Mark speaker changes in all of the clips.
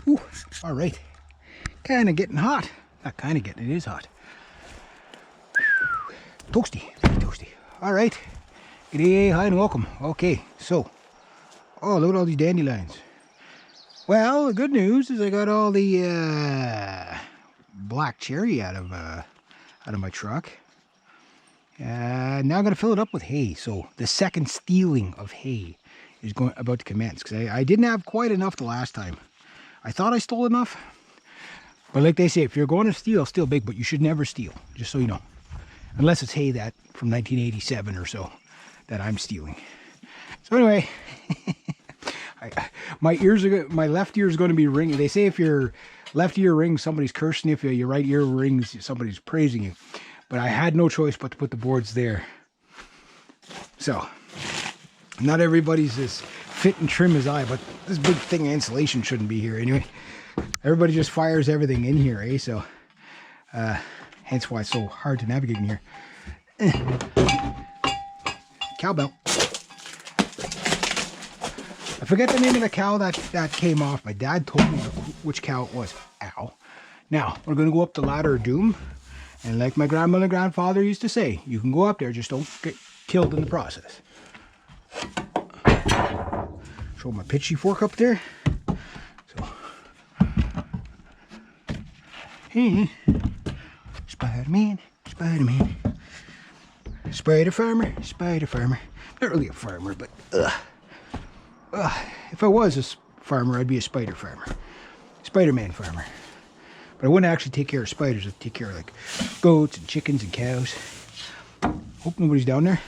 Speaker 1: Ooh, all right. Kind of getting hot. Not kind of getting, it is hot. Toasty, very toasty. All right. Good day, hi and welcome. Okay, so, oh, look at all these dandelions. Well, the good news is I got all the black cherry out of my truck. Now I'm going to fill it up with hay. So the second stealing of hay is about to commence. Because I didn't have quite enough the last time. I thought I stole enough. But like they say, if you're going to steal, steal big. But you should never steal, just so you know. Unless it's hay that from 1987 or so that I'm stealing. So anyway, my left ear is going to be ringing. They say if your left ear rings, somebody's cursing you. If your right ear rings, somebody's praising you. But I had no choice but to put the boards there. So, not everybody's as fit and trim as I, but this big thing of insulation shouldn't be here anyway. Everybody just fires everything in here, eh? So, hence why it's so hard to navigate in here. Cowbell. I forget the name of the cow that came off. My dad told me which cow it was. Ow. Now, we're going to go up the ladder of doom. And like my grandmother and grandfather used to say, you can go up there, just don't get killed in the process. Show my pitchy fork up there. So, hey, Spider-Man, Spider-Man. Spider farmer, spider farmer. Not really a farmer, but if I was a farmer, I'd be a spider farmer. Spider-Man farmer. But I wouldn't actually take care of spiders. I'd take care of like goats and chickens and cows. Hope nobody's down there.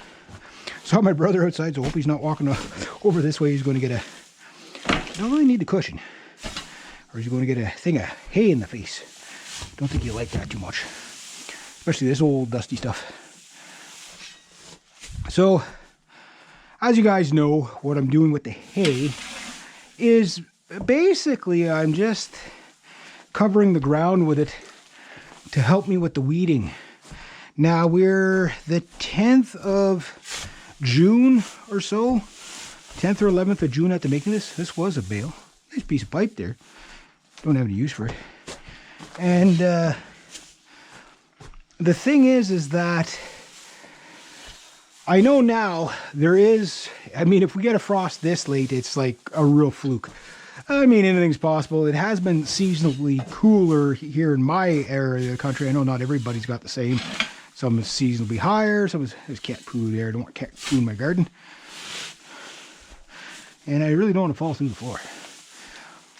Speaker 1: Saw my brother outside, so hope he's not walking over this way. He's going to get don't really need the cushion. Or he's going to get a thing of hay in the face. Don't think you like that too much. Especially this old dusty stuff. So, as you guys know, what I'm doing with the hay is basically I'm just covering the ground with it to help me with the weeding. Now we're the 10th of June or so, 10th or 11th of June after making this. This was a bale. Nice piece of pipe there. Don't have any use for it. And the thing is that I know now there is, I mean, if we get a frost this late, it's like a real fluke. I mean, anything's possible. It has been seasonally cooler here in my area of the country. I know not everybody's got the same. Some is seasonally higher. Some is, there's cat poo there. I don't want cat poo in my garden. And I really don't want to fall through the floor.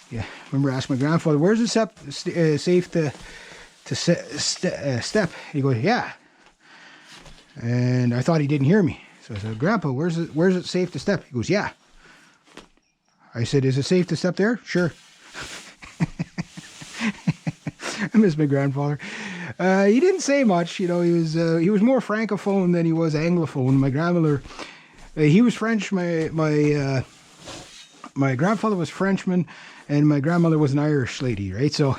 Speaker 1: Yeah, remember asking my grandfather, where's it safe to step? He goes, yeah. And I thought he didn't hear me. So I said, Grandpa, where's it safe to step? He goes, yeah. I said, is it safe to step there? Sure. I miss my grandfather. He didn't say much, you know. He was more francophone than he was anglophone. My grandmother, he was French. My grandfather was Frenchman, and my grandmother was an Irish lady, right? So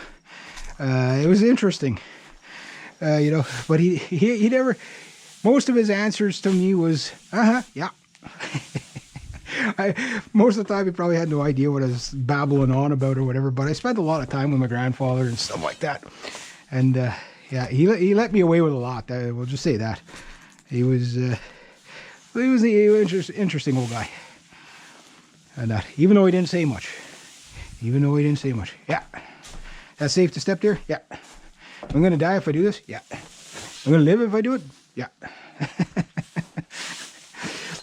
Speaker 1: it was interesting, you know. But he never. Most of his answers to me was, yeah. Most of the time, he probably had no idea what I was babbling on about or whatever. But I spent a lot of time with my grandfather and stuff like that. And yeah, he let me away with a lot. We'll just say that he was an interesting old guy. And even though he didn't say much, yeah, that's safe to step there. Yeah, I'm gonna die if I do this. Yeah, I'm gonna live if I do it. Yeah.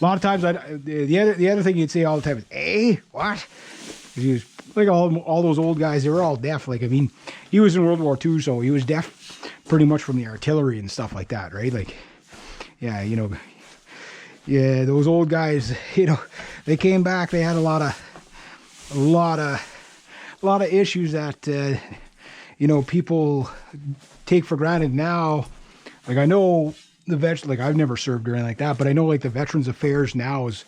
Speaker 1: A lot of times, the other thing you'd say all the time is, "Hey, what?" He was like all those old guys. They were all deaf. Like, I mean, he was in World War II, so he was deaf pretty much from the artillery and stuff like that, right? Like, yeah, you know, yeah, those old guys, you know, they came back. They had a lot of issues that you know, people take for granted now. Like, I know. Like, I've never served or anything like that, but I know like the Veterans Affairs now is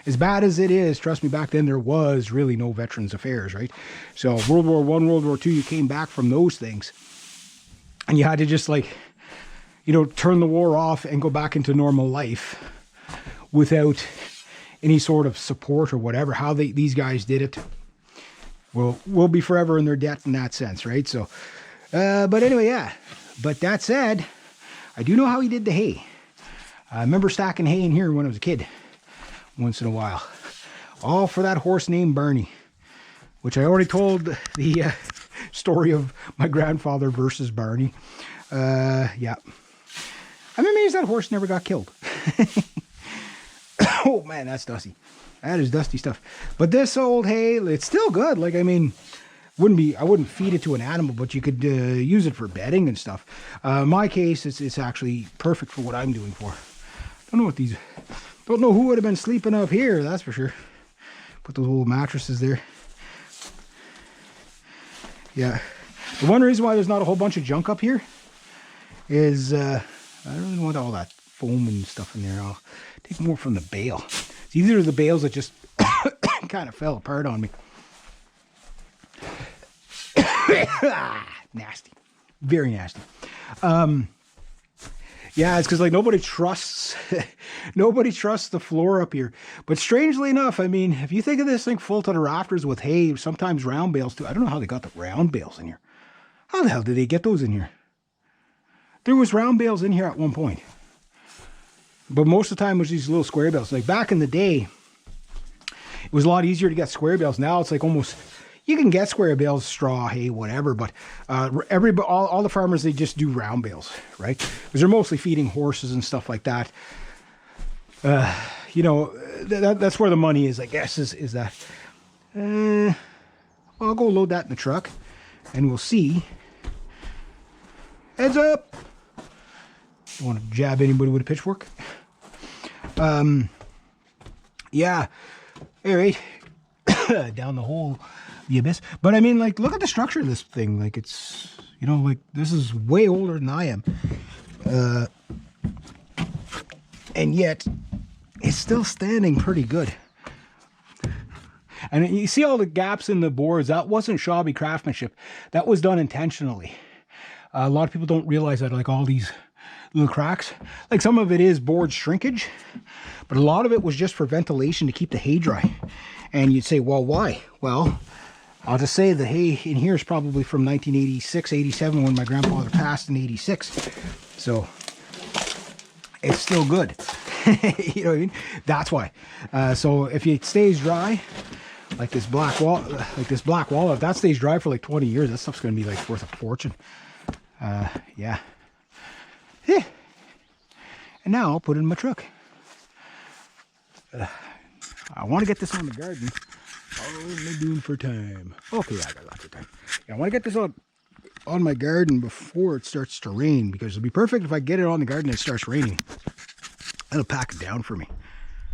Speaker 1: as bad as it is. Trust me, back then there was really no Veterans Affairs, right? So World War I, World War II, you came back from those things and you had to just like, you know, turn the war off and go back into normal life without any sort of support or whatever. How these guys did it, will be forever in their debt in that sense, right? So, but anyway, yeah. But that said, I do know how he did the hay. I remember stacking hay in here when I was a kid, once in a while. All for that horse named Barney, which I already told the story of my grandfather versus Barney. Yeah. I'm amazed that horse never got killed. Oh man, that's dusty. That is dusty stuff. But this old hay, it's still good. Like, I mean, I wouldn't feed it to an animal, but you could use it for bedding and stuff. In my case, it's actually perfect for what I'm doing for. Don't know who would have been sleeping up here, that's for sure. Put those old mattresses there. Yeah. The one reason why there's not a whole bunch of junk up here is I don't really want all that foam and stuff in there. I'll take more from the bale. These are the bales that just kind of fell apart on me. Nasty. Very nasty. Yeah, it's because like nobody trusts the floor up here. But strangely enough, I mean, if you think of this thing full to the rafters with hay, sometimes round bales too. I don't know how they got the round bales in here. How the hell did they get those in here? There was round bales in here at one point. But most of the time it was these little square bales. Like back in the day, it was a lot easier to get square bales. Now it's like almost, you can get square bales, straw, hay, whatever, but all the farmers, they just do round bales, right? Because they're mostly feeding horses and stuff like that. You know, that's where the money is, I guess, is that. Well, I'll go load that in the truck, and we'll see. Heads up! Don't want to jab anybody with a pitchfork. Yeah. All right. Down the hole, the abyss. But I mean, like, look at the structure of this thing. Like, it's, you know, like, this is way older than I am. And yet, it's still standing pretty good. And you see all the gaps in the boards. That wasn't shabby craftsmanship. That was done intentionally. A lot of people don't realize that, like, all these little cracks, like some of it is board shrinkage, but a lot of it was just for ventilation to keep the hay dry. And you'd say, well, why? Well, I'll just say the hay in here is probably from 1986, 87, when my grandfather passed in 86. So it's still good. You know what I mean? That's why. So if it stays dry, like this black wall, if that stays dry for like 20 years, that stuff's going to be like worth a fortune. Yeah. And now I'll put it in my truck. I want to get this on the garden. What am I doing for time? Okay, I got lots of time. Yeah, I want to get this on my garden before it starts to rain, because it'll be perfect if I get it on the garden and it starts raining. That'll pack it down for me.